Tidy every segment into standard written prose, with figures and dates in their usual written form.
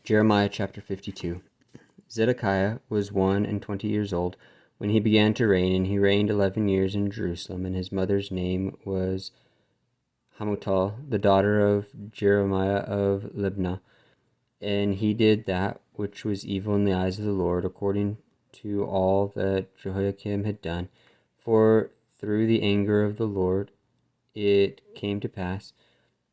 Jeremiah chapter 52. Zedekiah was 21 years old when he began to reign, and he reigned 11 years in Jerusalem, and his mother's name was Hamutal, the daughter of Jeremiah of Libnah. And he did that which was evil in the eyes of the Lord, according to all that Jehoiakim had done. For through the anger of the Lord it came to pass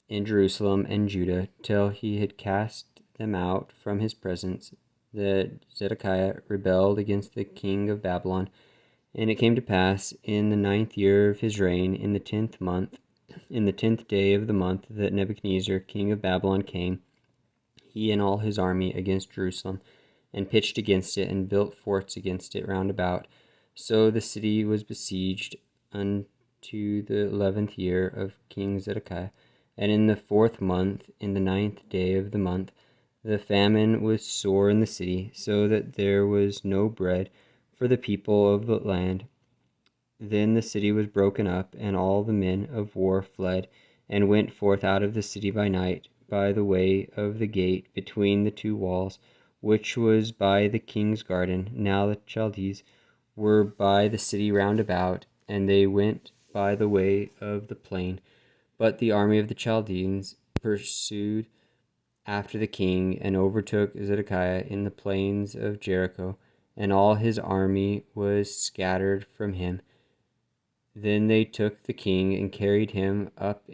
in Jerusalem and Judah, till he had cast them out from his presence, that Zedekiah rebelled against the king of Babylon. And it came to pass in the 9th year of his reign, in the 10th month, in the 10th day of the month, that Nebuchadnezzar king of Babylon came, he and all his army, against Jerusalem, and pitched against it, and built forts against it round about. So the city was besieged unto the 11th year of King Zedekiah. And in the 4th month, in the 9th day of the month, the famine was sore in the city, so that there was no bread for the people of the land. Then the city was broken up, and all the men of war fled, and went forth out of the city by night, by the way of the gate between the two walls, which was by the king's garden. Now the Chaldees were by the city round about, and they went by the way of the plain. But the army of the Chaldeans pursued after the king, and overtook Zedekiah in the plains of Jericho, and all his army was scattered from him. Then they took the king, and carried him up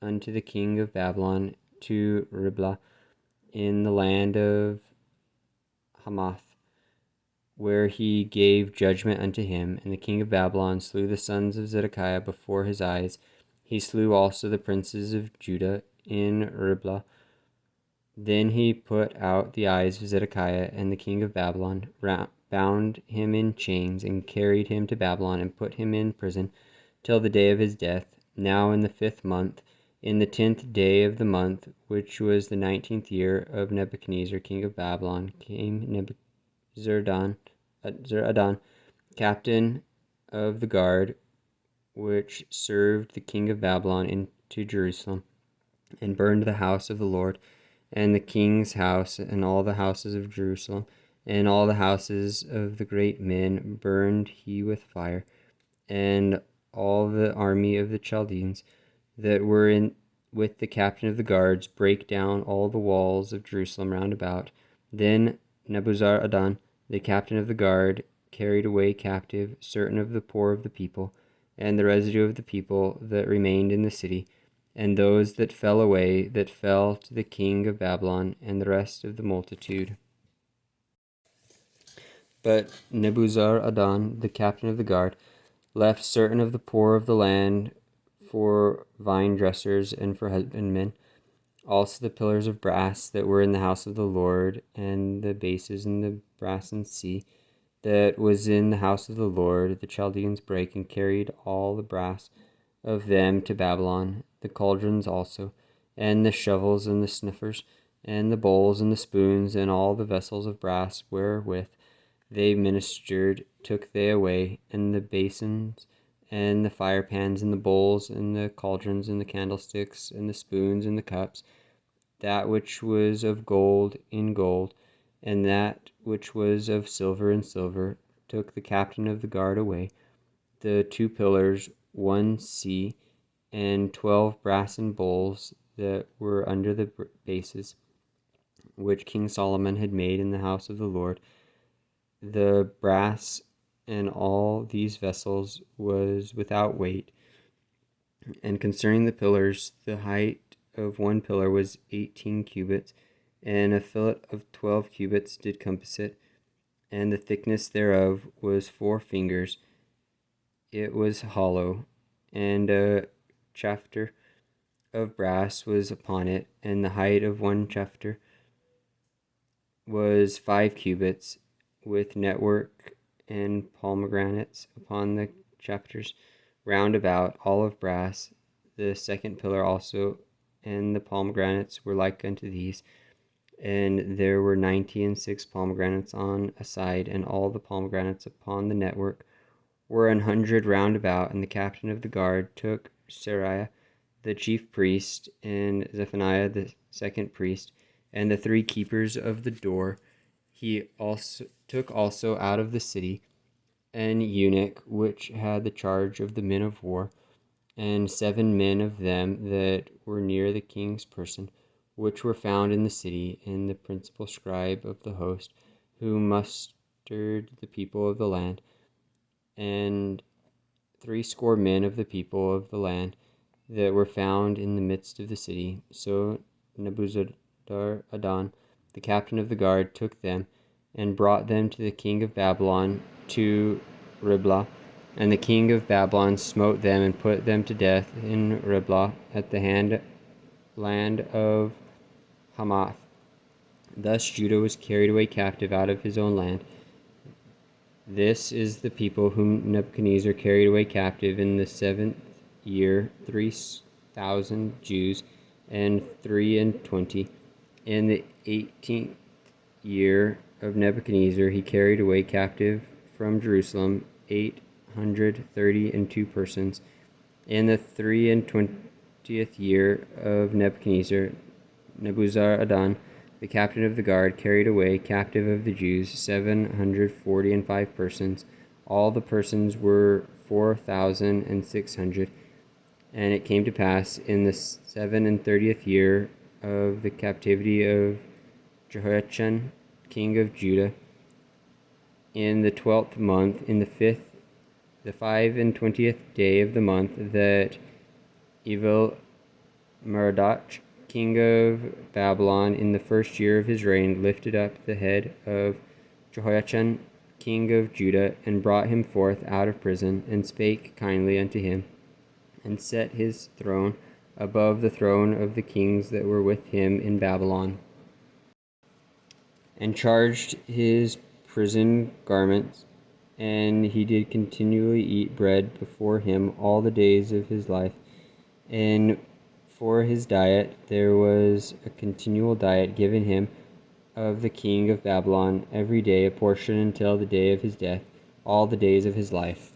unto the king of Babylon to Riblah in the land of Hamath, where he gave judgment unto him. And the king of Babylon slew the sons of Zedekiah before his eyes. He slew also the princes of Judah in Riblah. Then he put out the eyes of Zedekiah, and the king of Babylon bound him in chains, and carried him to Babylon, and put him in prison till the day of his death. Now in the 5th month, in the 10th day of the month, which was the 19th year of Nebuchadnezzar king of Babylon, came Nebuzaradan, captain of the guard, which served the king of Babylon, into Jerusalem, and burned the house of the Lord, and the king's house, and all the houses of Jerusalem, and all the houses of the great men burned he with fire. And all the army of the Chaldeans that were in with the captain of the guards brake down all the walls of Jerusalem round about. Then Nebuzaradan, the captain of the guard, carried away captive certain of the poor of the people, and the residue of the people that remained in the city, and those that fell away, that fell to the king of Babylon, and the rest of the multitude. But Nebuzaradan, the captain of the guard, left certain of the poor of the land for vine dressers and for husbandmen, also the pillars of brass that were in the house of the Lord, and the bases and the brassen sea that was in the house of the Lord. The Chaldeans brake, and carried all the brass of them to Babylon, the cauldrons also, and the shovels, and the sniffers, and the bowls, and the spoons, and all the vessels of brass wherewith they ministered took they away, and the basins, and the firepans, and the bowls, and the cauldrons, and the candlesticks, and the spoons, and the cups, that which was of gold in gold, and that which was of silver in silver, took the captain of the guard away. The 2 pillars, 1 sea, and 12 brassen bowls that were under the bases, which King Solomon had made in the house of the Lord. The brass and all these vessels was without weight. And concerning the pillars, the height of 1 pillar was 18 cubits, and a fillet of 12 cubits did compass it, and the thickness thereof was 4 fingers. It was hollow, and a chapter of brass was upon it, and the height of 1 chapter was 5 cubits, with network and pomegranates upon the chapters round about, all of brass. The 2 pillar also, and the pomegranates were like unto these. And there were 96 pomegranates on a side, and all the pomegranates upon the network were 100 round about. And the captain of the guard took Seraiah the chief priest, and Zephaniah the second priest, and the 3 keepers of the door. He also took out of the city an eunuch which had the charge of the men of war, and 7 men of them that were near the king's person, which were found in the city, and the principal scribe of the host, who mustered the people of the land, and 80 men of the people of the land that were found in the midst of the city. So Nebuzaradan, the captain of the guard, took them and brought them to the king of Babylon to Riblah. And the king of Babylon smote them and put them to death in Riblah at the land of Hamath. Thus Judah was carried away captive out of his own land. This is the people whom Nebuchadnezzar carried away captive in the 7th year, 3,000 Jews and 23. In the 18th year of Nebuchadnezzar he carried away captive from Jerusalem 832 persons. In the 23rd year of Nebuchadnezzar, Nebuzaradan, the captain of the guard, carried away captive of the Jews 745 persons. All the persons were 4,600. And it came to pass in the 37th year of the captivity of Jehoiachin, king of Judah, in the 12th month, in the 25th day of the month, that Evil-Merodach, king of Babylon, in the 1st year of his reign, lifted up the head of Jehoiachin, king of Judah, and brought him forth out of prison, and spake kindly unto him, and set his throne above the throne of the kings that were with him in Babylon, and charged his prison garments, and he did continually eat bread before him all the days of his life. And for his diet there was a continual diet given him of the king of Babylon every day, a portion until the day of his death, all the days of his life.